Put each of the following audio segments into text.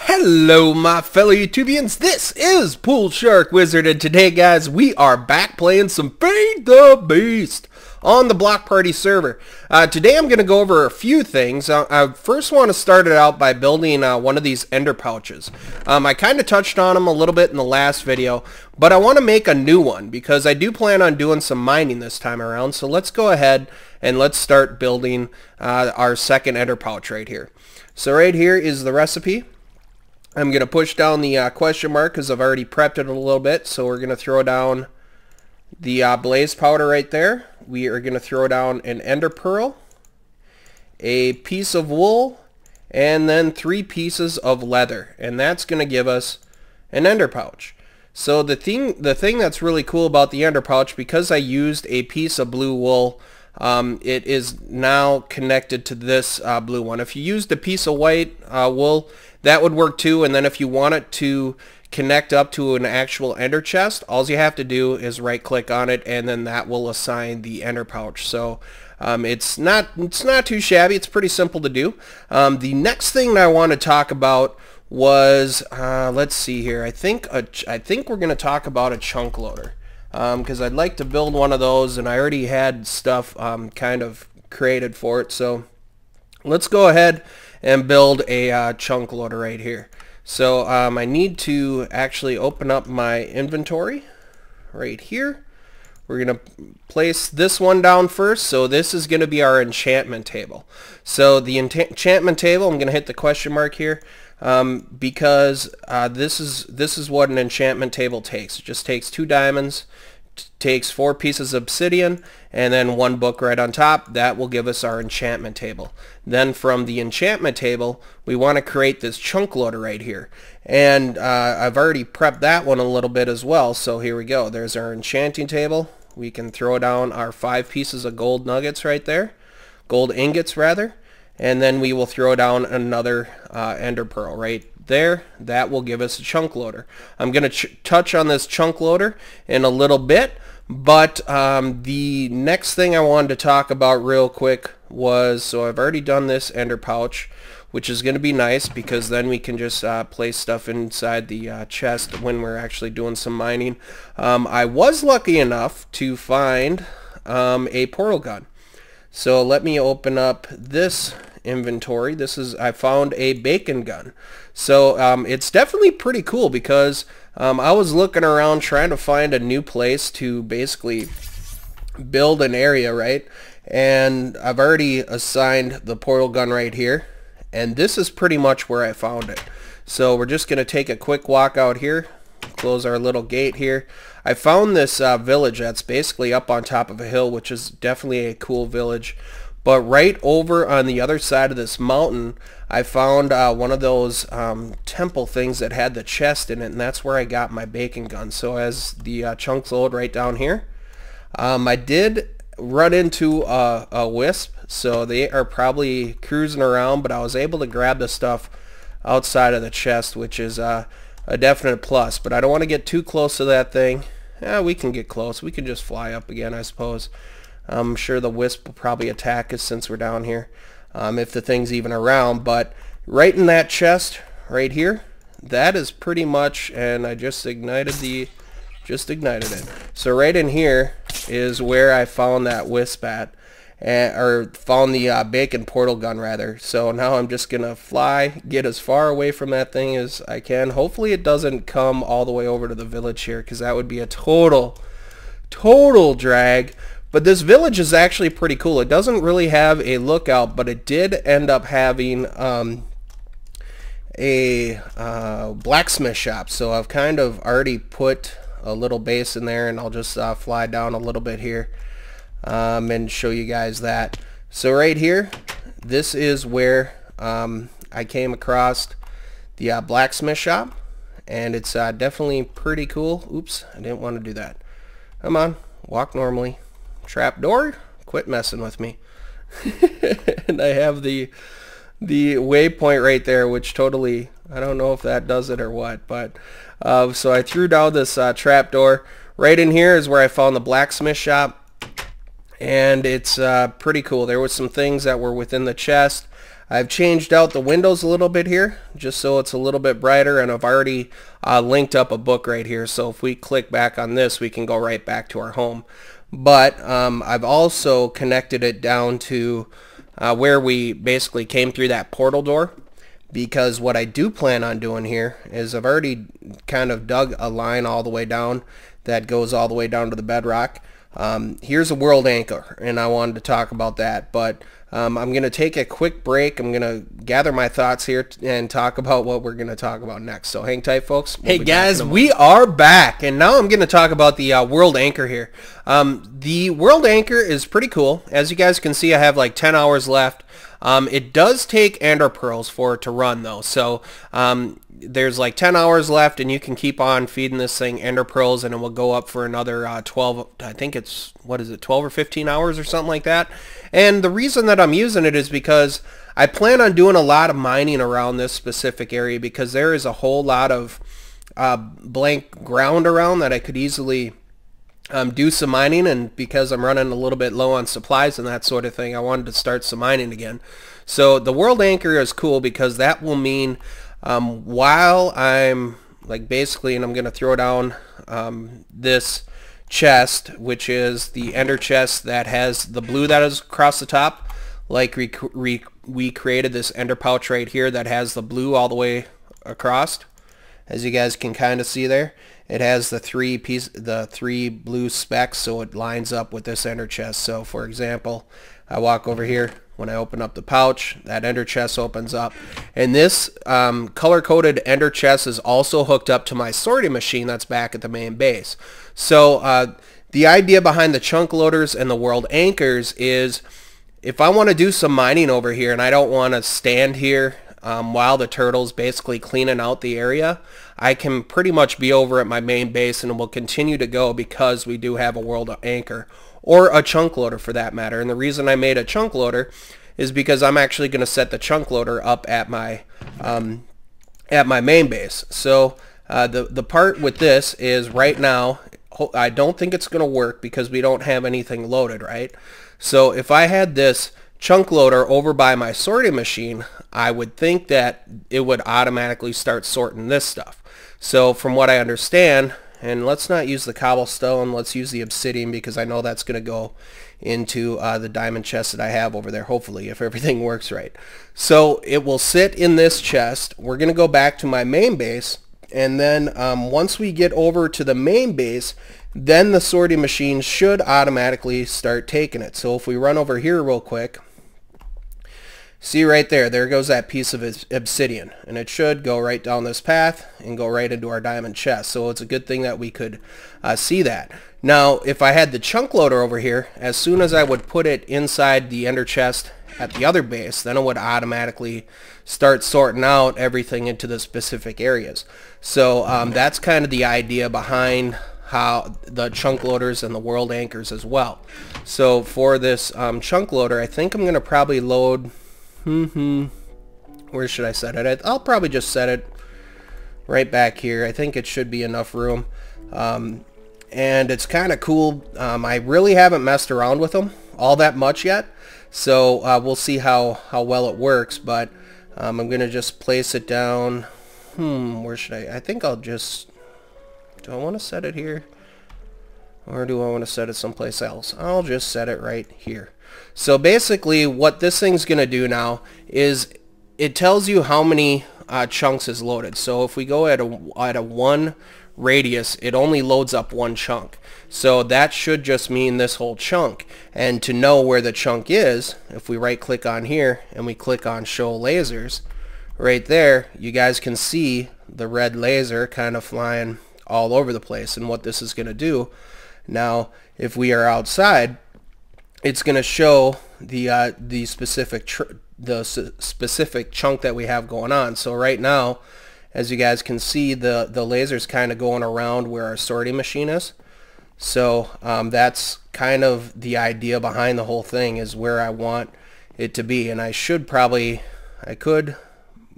Hello my fellow YouTubians, this is PoolSharkWizard, and today guys we are back playing some Feed the Beast on the Block Party server. Today I'm going to go over a few things. I first want to start it out by building one of these ender pouches. I kind of touched on them a little bit in the last video, but I want to make a new one because I do plan on doing some mining this time around. So let's go ahead and let's start building our second ender pouch right here. So right here is the recipe. I'm going to push down the question mark because I've already prepped it a little bit. So we're going to throw down the blaze powder right there. We are going to throw down an ender pearl, a piece of wool, and then 3 pieces of leather. And that's going to give us an ender pouch. So the thing that's really cool about the ender pouch, because I used a piece of blue wool, it is now connected to this blue one. If you used a piece of white wool, that would work too. And then if you want it to connect up to an actual ender chest, all you have to do is right click on it and then that will assign the ender pouch. So it's not too shabby. It's pretty simple to do. The next thing that I want to talk about was let's see here. I think we're going to talk about a chunk loader because I'd like to build one of those, and I already had stuff kind of created for it. So let's go ahead and build a chunk loader right here. So I need to actually open up my inventory right here. We're going to place this one down first. So this is going to be our enchantment table. So the enchantment table, I'm going to hit the question mark here because this is what an enchantment table takes. It just takes 2 diamonds, takes 4 pieces of obsidian, and then 1 book right on top. That will give us our enchantment table. Then from the enchantment table we want to create this chunk loader right here, and I've already prepped that one a little bit as well. So here we go. There's our enchanting table. We can throw down our 5 pieces of gold nuggets right there, gold ingots rather, and then we will throw down another ender pearl right there. That will give us a chunk loader. I'm going to touch on this chunk loader in a little bit, but the next thing I wanted to talk about real quick was, so I've already done this ender pouch, which is going to be nice because then we can just place stuff inside the chest when we're actually doing some mining. I was lucky enough to find a portal gun. So let me open up this inventory. I found a bacon gun. So it's definitely pretty cool because I was looking around trying to find a new place to basically build an area, right? And I've already assigned the portal gun right here, and this is pretty much where I found it. So we're just going to take a quick walk out here, close our little gate here. I found this village that's basically up on top of a hill, which is definitely a cool village. But right over on the other side of this mountain, I found one of those temple things that had the chest in it, and that's where I got my bacon gun. So as the chunks load right down here, I did run into a wisp, so they are probably cruising around, but I was able to grab the stuff outside of the chest, which is a definite plus. But I don't want to get too close to that thing. We can get close. We can just fly up again, I suppose. I'm sure the wisp will probably attack us since we're down here, if the thing's even around. But right in that chest right here, that is pretty much, and I just ignited it. So right in here is where I found that wisp at, or found the bacon portal gun rather. So now I'm just gonna fly, get as far away from that thing as I can. Hopefully it doesn't come all the way over to the village here, because that would be a total drag. But this village is actually pretty cool. It doesn't really have a lookout, but it did end up having a blacksmith shop. So I've kind of already put a little base in there, and I'll just fly down a little bit here and show you guys that. So right here, this is where I came across the blacksmith shop, and it's definitely pretty cool. Oops, I didn't want to do that. Come on, walk normally. Trapdoor, quit messing with me. And I have the waypoint right there, which totally, I don't know if that does it or what, but so I threw down this trapdoor right in here is where I found the blacksmith shop, and it's pretty cool. There was some things that were within the chest. I've changed out the windows a little bit here just so it's a little bit brighter, and I've already linked up a book right here, so if we click back on this we can go right back to our home. But I've also connected it down to where we basically came through that portal door, because what I do plan on doing here is I've already kind of dug a line all the way down that goes all the way down to the bedrock. Here's a world anchor, and I wanted to talk about that, but I'm going to take a quick break. I'm going to gather my thoughts here and talk about what we're going to talk about next. So hang tight, folks. Hey guys, we are back, and now I'm going to talk about the world anchor here. The world anchor is pretty cool. As you guys can see, I have like 10 hours left. It does take ender pearls for it to run though, so there's like 10 hours left, and you can keep on feeding this thing ender pearls, and it will go up for another 12, I think it's, what is it, 12 or 15 hours or something like that. And the reason that I'm using it is because I plan on doing a lot of mining around this specific area, because there is a whole lot of blank ground around that I could easily do some mining, and because I'm running a little bit low on supplies and that sort of thing, I wanted to start some mining again. So the world anchor is cool because that will mean while I'm like basically, and I'm going to throw down this chest, which is the ender chest that has the blue that is across the top, like we created this ender pouch right here that has the blue all the way across, as you guys can kind of see there. It has the three blue specks, so it lines up with this ender chest. So for example, I walk over here, when I open up the pouch, that ender chest opens up, and this color-coded ender chest is also hooked up to my sorting machine that's back at the main base. So the idea behind the chunk loaders and the world anchors is, if I want to do some mining over here and I don't want to stand here while the turtle's basically cleaning out the area, I can pretty much be over at my main base, and it will continue to go because we do have a world anchor, or a chunk loader for that matter. And the reason I made a chunk loader is because I'm actually going to set the chunk loader up at my main base. So the part with this is, right now I don't think it's going to work because we don't have anything loaded, right? So if I had this chunk loader over by my sorting machine, I would think that it would automatically start sorting this stuff. So from what I understand, and let's not use the cobblestone, let's use the obsidian, because I know that's going to go into the diamond chest that I have over there, hopefully, if everything works right. So it will sit in this chest. We're going to go back to my main base, and then once we get over to the main base, then the sorting machine should automatically start taking it. So if we run over here real quick, see right there, there goes that piece of obsidian, and it should go right down this path and go right into our diamond chest. So it's a good thing that we could see that. Now if I had the chunk loader over here, as soon as I would put it inside the ender chest at the other base, then it would automatically start sorting out everything into the specific areas. So that's kind of the idea behind how the chunk loaders and the world anchors as well. So for this chunk loader, I think I'm going to probably load, where should I set it? I'll probably just set it right back here. I think it should be enough room. And it's kind of cool. I really haven't messed around with them all that much yet, so we'll see how well it works. But I'm gonna just place it down. Where should I think I'll just, do I want to set it here, or do I want to set it someplace else? I'll just set it right here. So basically what this thing's gonna do now is it tells you how many chunks is loaded. So if we go at a 1 radius, it only loads up 1 chunk. So that should just mean this whole chunk. And to know where the chunk is, if we right click on here and we click on show lasers, right there you guys can see the red laser kind of flying all over the place. And what this is going to do now, if we are outside, it's going to show the specific chunk that we have going on. So right now, as you guys can see, the laser's kind of going around where our sorting machine is. So that's kind of the idea behind the whole thing, is where I want it to be. And I could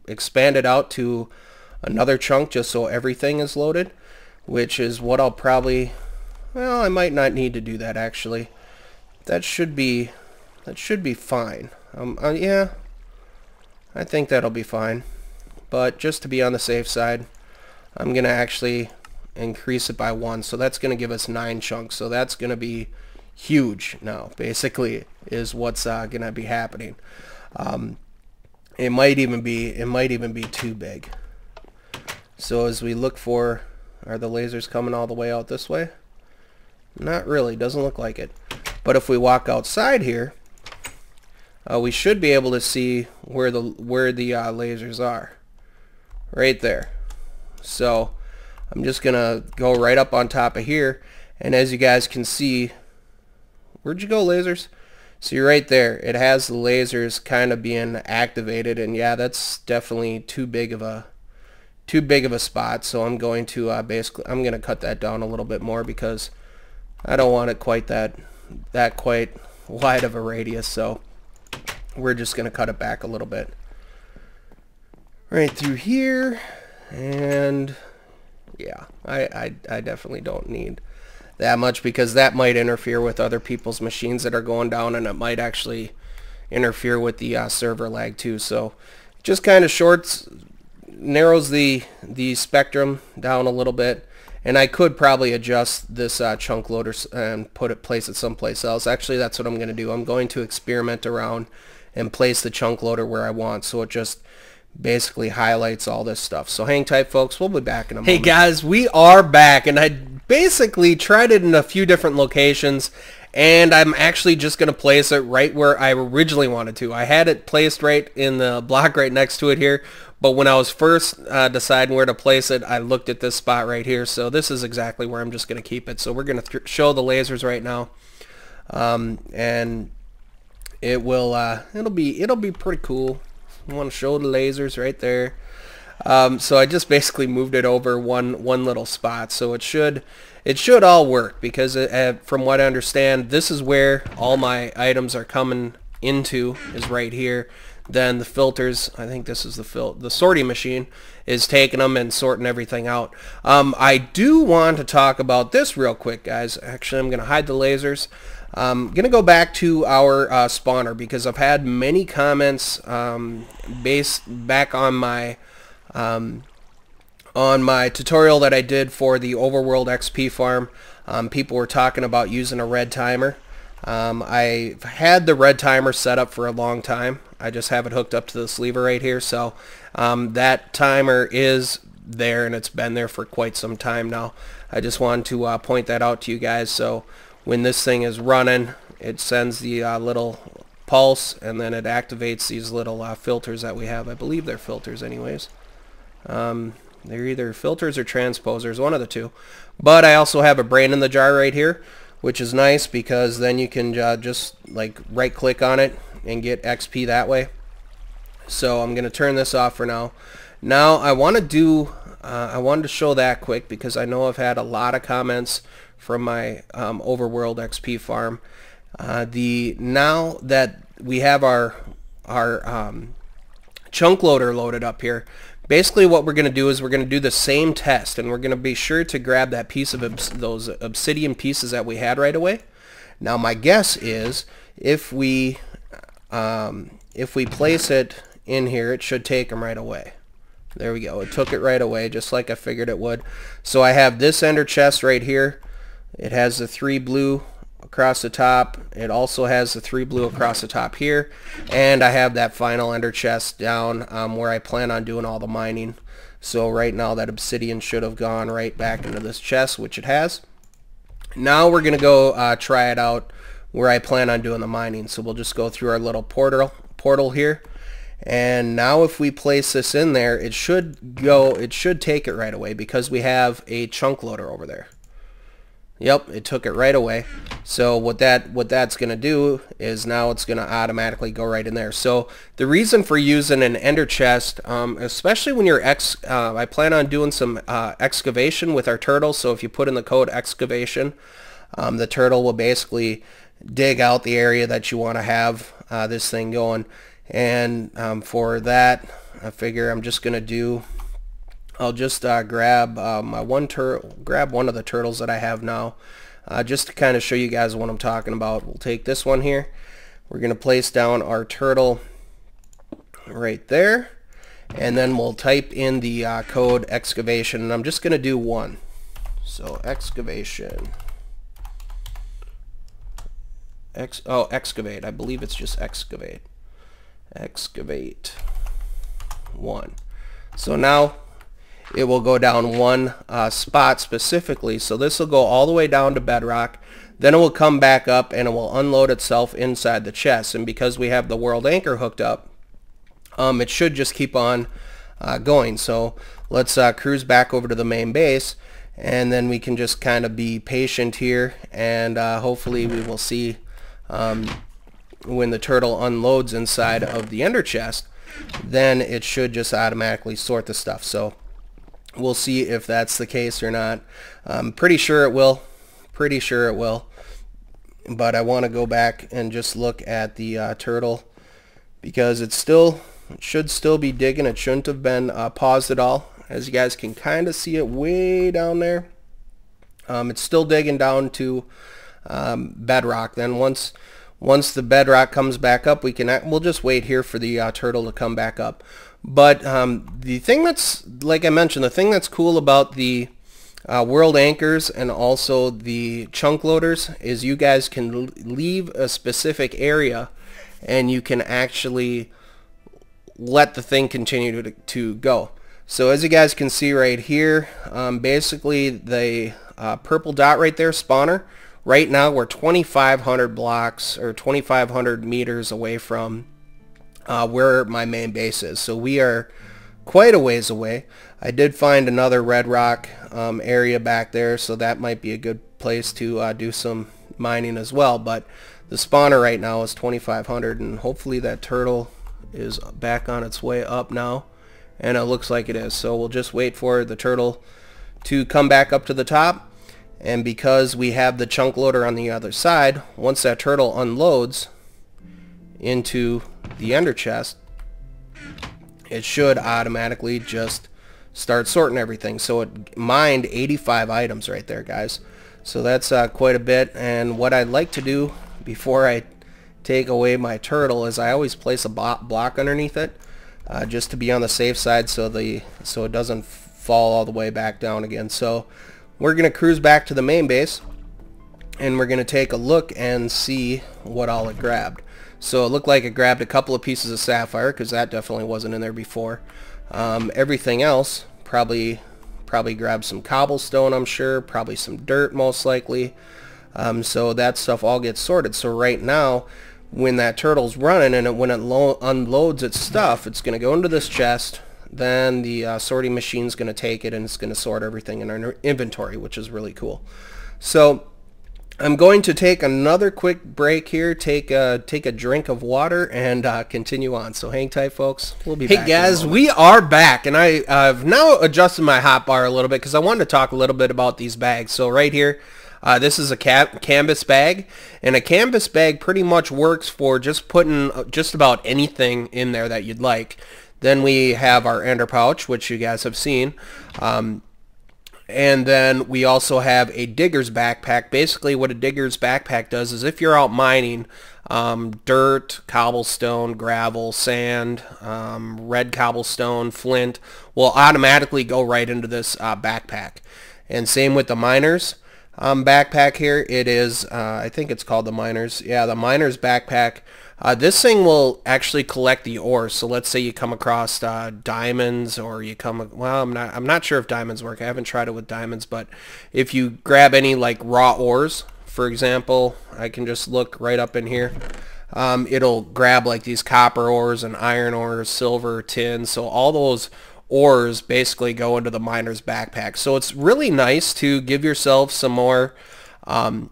expand it out to another chunk just so everything is loaded, which is what I'll probably, Well, I might not need to do that actually. That should be fine. Yeah, I think that'll be fine. But just to be on the safe side, I'm gonna actually increase it by 1. So that's gonna give us 9 chunks. So that's gonna be huge now. Basically, is what's gonna be happening. It might even be too big. So as we look for, are the lasers coming all the way out this way? Not really, doesn't look like it. But if we walk outside here, we should be able to see where the lasers are. Right there. So I'm just gonna go right up on top of here, and as you guys can see, where'd you go, lasers? See right there, it has the lasers kind of being activated, and yeah, that's definitely too big of a spot. So I'm going to I'm going to cut that down a little bit more because I don't want it quite that quite wide of a radius. So we're just going to cut it back a little bit right through here, and yeah, I definitely don't need that much because that might interfere with other people's machines that are going down, and it might actually interfere with the server lag too. So just kind of narrows the spectrum down a little bit, and I could probably adjust this chunk loader and place it someplace else. Actually, that's what I'm going to do. I'm going to experiment around and place the chunk loader where I want, so it just basically highlights all this stuff. So hang tight, folks. We'll be back in a moment. Hey guys, we are back, and I basically tried it in a few different locations, and I'm actually just going to place it right where I originally wanted to. I had it placed right in the block right next to it here, but when I was first deciding where to place it, I looked at this spot right here. So this is exactly where I'm just going to keep it. So we're going to show the lasers right now, and it'll be pretty cool. I want to show the lasers right there. So I just basically moved it over one little spot, so it should all work, because from what I understand, this is where all my items are coming into, is right here. Then the filters, I think this is the sorting machine, is taking them and sorting everything out. I do want to talk about this real quick, guys. Actually, I'm going to hide the lasers. I'm going to go back to our spawner, because I've had many comments based back on my tutorial that I did for the Overworld XP farm. People were talking about using a red timer. I've had the red timer set up for a long time. I just have it hooked up to this lever right here. So that timer is there, and it's been there for quite some time now. I just wanted to point that out to you guys. So when this thing is running, it sends the little pulse, and then it activates these little filters that we have. I believe they're filters anyways. They're either filters or transposers, one of the two. But I also have a brain in the jar right here, which is nice, because then you can just like right click on it and get XP that way. So I'm going to turn this off for now. Now I want to wanted to show that quick, because I know I've had a lot of comments from my Overworld XP farm. Now that we have our chunk loader loaded up here, basically what we're going to do is we're going to do the same test, and we're going to be sure to grab that piece of those obsidian pieces that we had right away. Now my guess is if we place it in here, it should take them right away. There we go. It took it right away, just like I figured it would. So I have this ender chest right here. It has the 3 blue across the top. It also has the 3 blue across the top here, and I have that final ender chest down where I plan on doing all the mining. So right now that obsidian should have gone right back into this chest, which it has. Now we're gonna go try it out where I plan on doing the mining. So we'll just go through our little portal here, and now if we place this in there, it should take it right away, because we have a chunk loader over there. Yep, it took it right away. So what that's going to do is now it's going to automatically go right in there. So the reason for using an ender chest, especially when you're I plan on doing some excavation with our turtle. So if you put in the code excavation, the turtle will basically dig out the area that you want to have this thing going. And for that, I figure I'm just going to do, I'll just grab grab one of the turtles that I have now. just to kind of show you guys what I'm talking about. We'll take this one here. We're going to place down our turtle right there, and then we'll type in the code excavation, and I'm just going to do 1. So excavation. Excavate. I believe it's just excavate. Excavate 1. So now it will go down one spot specifically. So this will go all the way down to bedrock. Then it will come back up and it will unload itself inside the chest. And because we have the world anchor hooked up, it should just keep on going. So let's cruise back over to the main base, and then we can just kind of be patient here, and hopefully we will see when the turtle unloads inside of the ender chest, then it should just automatically sort the stuff. So we'll see if that's the case or not. I'm pretty sure it will. Pretty sure it will. But I want to go back and just look at the turtle, because it should still be digging. It shouldn't have been paused at all. As you guys can kind of see it way down there. It's still digging down to bedrock. Then once the bedrock comes back up, we'll just wait here for the turtle to come back up. But the thing that's, like I mentioned, the thing that's cool about the world anchors and also the chunk loaders is you guys can leave a specific area and you can actually let the thing continue to go. So as you guys can see right here, basically the purple dot right there, spawner, right now we're 2,500 blocks or 2,500 meters away from where my main base is. So we are quite a ways away. I did find another red rock area back there, so that might be a good place to do some mining as well. But the spawner right now is 2,500, and hopefully that turtle is back on its way up now, and it looks like it is. So we'll just wait for the turtle to come back up to the top, and because we have the chunk loader on the other side, once that turtle unloads into the ender chest, it should automatically just start sorting everything. So it mined 85 items right there, guys. So that's quite a bit. And what I'd like to do before I take away my turtle is I always place a block underneath it, just to be on the safe side, so it doesn't fall all the way back down again. So we're gonna cruise back to the main base, and we're gonna take a look and see what all it grabbed. So it looked like it grabbed a couple of pieces of sapphire, because that definitely wasn't in there before. Everything else probably grabbed some cobblestone, I'm sure, probably some dirt most likely. So that stuff all gets sorted. So right now, when that turtle's running and when it unloads its stuff, it's going to go into this chest. Then the sorting machine's going to take it and it's going to sort everything in our inventory, which is really cool. So I'm going to take another quick break here, take a drink of water, and continue on. So hang tight, folks. We'll be back. Hey guys, we are back, and I've now adjusted my hotbar a little bit because I wanted to talk a little bit about these bags. So right here, this is a canvas bag, and a canvas bag pretty much works for just putting just about anything in there that you'd like. Then we have our ender pouch, which you guys have seen. And then we also have a digger's backpack. Basically what a digger's backpack does is if you're out mining dirt, cobblestone, gravel, sand, red cobblestone, flint, will automatically go right into this backpack. And same with the miner's backpack here. It is, I think it's called the miner's. Yeah, the miner's backpack. This thing will actually collect the ores. So let's say you come across diamonds, or you well, I'm not sure if diamonds work. I haven't tried it with diamonds, but if you grab any like raw ores, for example, I can just look right up in here. It'll grab like these copper ores and iron ores, silver, tin. So all those ores basically go into the miner's backpack. So it's really nice to give yourself some more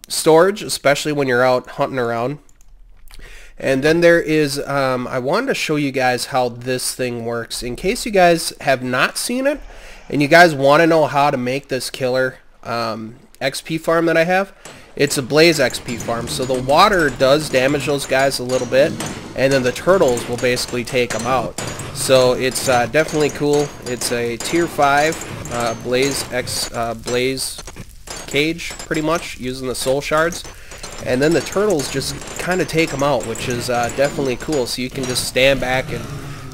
storage, especially when you're out hunting around. And then there is, I wanted to show you guys how this thing works. In case you guys have not seen it, and you guys want to know how to make this killer XP farm that I have, it's a blaze XP farm. So the water does damage those guys a little bit, and then the turtles will basically take them out. So it's definitely cool. It's a tier 5 blaze cage pretty much using the soul shards, and then the turtles just kind of take them out, which is definitely cool. So you can just stand back and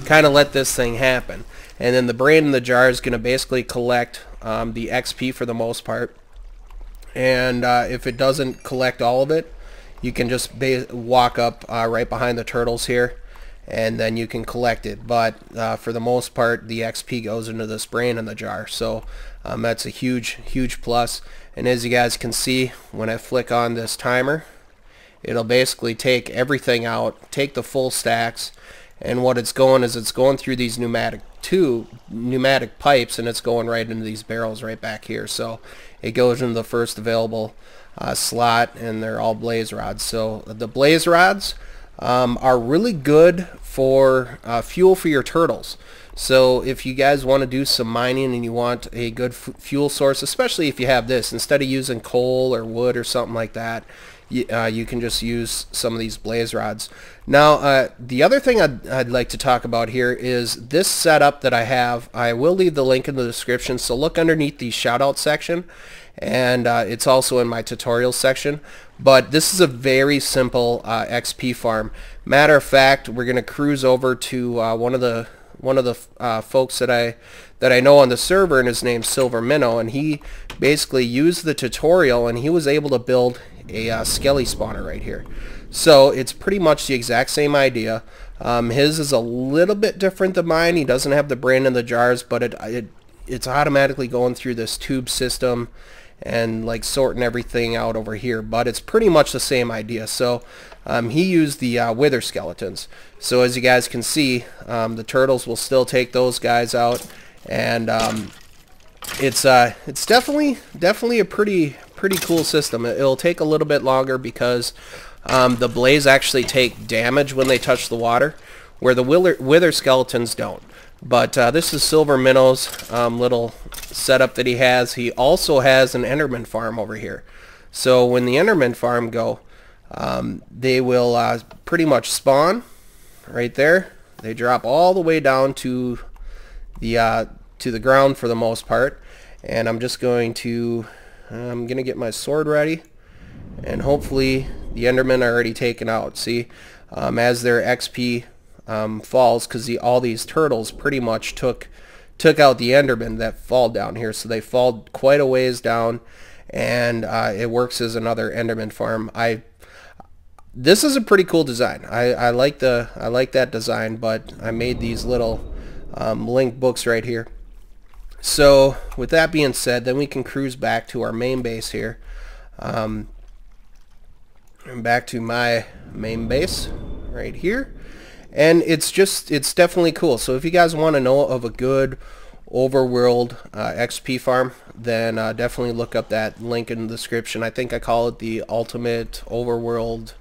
kind of let this thing happen, and then the brain in the jar is going to basically collect the XP for the most part, and if it doesn't collect all of it, you can just walk up right behind the turtles here, and then you can collect it. But for the most part, the XP goes into this brain in the jar, so that's a huge plus. And as you guys can see, when I flick on this timer, it'll basically take everything out, take the full stacks, and what it's going is it's going through these pneumatic pipes, and it's going right into these barrels right back here. So it goes into the first available slot, and they're all blaze rods. So the blaze rods are really good for fuel for your turtles. So if you guys want to do some mining and you want a good fuel source, especially if you have this, instead of using coal or wood or something like that, you can just use some of these blaze rods. Now the other thing I'd like to talk about here is this setup that I have. I will leave the link in the description, so look underneath the shout out section, and it's also in my tutorials section. But this is a very simple XP farm. Matter of fact, we're gonna cruise over to one of the folks that I know on the server, and his name's Silver Minnow, and he basically used the tutorial and he was able to build a skelly spawner right here. So it's pretty much the exact same idea. His is a little bit different than mine. He doesn't have the brain in the jars, but it's automatically going through this tube system and like sorting everything out over here, but it's pretty much the same idea. So he used the wither skeletons. So as you guys can see, the turtles will still take those guys out, and it's definitely a pretty cool system. It'll take a little bit longer because the blaze actually take damage when they touch the water, where the wither skeletons don't. But this is Silver Minnow's little setup that he has. He also has an Enderman farm over here. So when the Enderman farm go, they will pretty much spawn right there. They drop all the way down to the ground for the most part. And I'm just going to get my sword ready, and hopefully the Endermen are already taken out. See, as their XP falls, because all these turtles pretty much took out the Endermen that fall down here, so they fall quite a ways down, and it works as another Enderman farm. This is a pretty cool design. I like that design, but I made these little link books right here. So with that being said, then we can cruise back to our main base here. And back to my main base right here. And it's definitely cool. So if you guys want to know of a good overworld XP farm, then definitely look up that link in the description. I think I call it the ultimate overworld,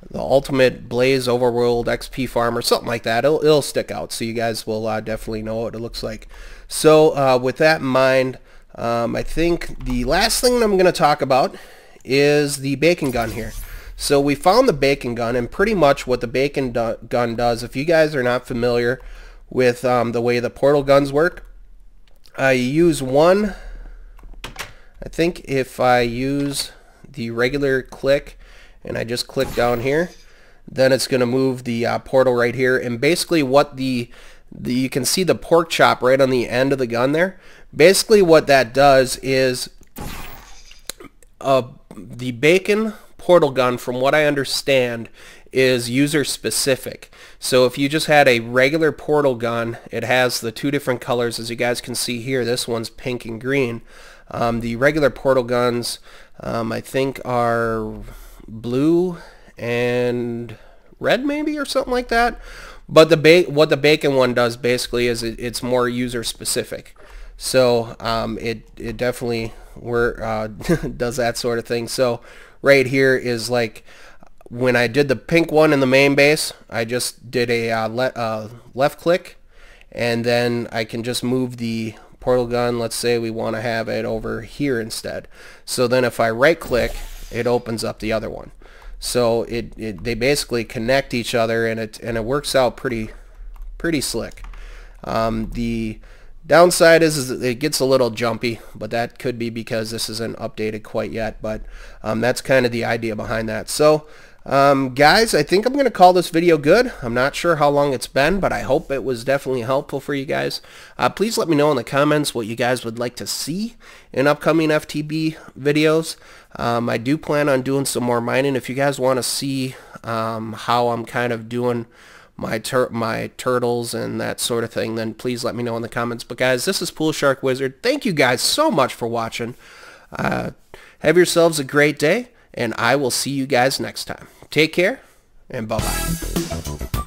the ultimate blaze overworld XP farm or something like that. It'll stick out, so you guys will definitely know what it looks like. So with that in mind, I think the last thing that I'm going to talk about is the bacon gun here. So we found the bacon gun, and pretty much what the bacon gun does, if you guys are not familiar with the way the portal guns work, you use one. I think if I use the regular click and I just click down here, then it's going to move the portal right here. And basically what you can see the pork chop right on the end of the gun there. Basically what that does is the bacon portal gun, from what I understand, is user specific. So if you just had a regular portal gun, it has the two different colors, as you guys can see here. This one's pink and green. The regular portal guns I think are blue and red maybe, or something like that. But what the bacon one does basically is it's more user specific. So it definitely does that sort of thing. So right here is like when I did the pink one in the main base, I just did a left click, and then I can just move the portal gun. Let's say we want to have it over here instead. So then if I right click, it opens up the other one. So they basically connect each other, and it works out pretty slick. The Downside is it gets a little jumpy, but that could be because this isn't updated quite yet, but that's kind of the idea behind that. So guys, I think I'm going to call this video good. I'm not sure how long it's been, but I hope it was definitely helpful for you guys. Please let me know in the comments what you guys would like to see in upcoming FTB videos. I do plan on doing some more mining. If you guys want to see how I'm kind of doing my turtles and that sort of thing, then please let me know in the comments. But guys, this is PoolSharkWizard. Thank you guys so much for watching. Have yourselves a great day, and I will see you guys next time. Take care, and bye-bye.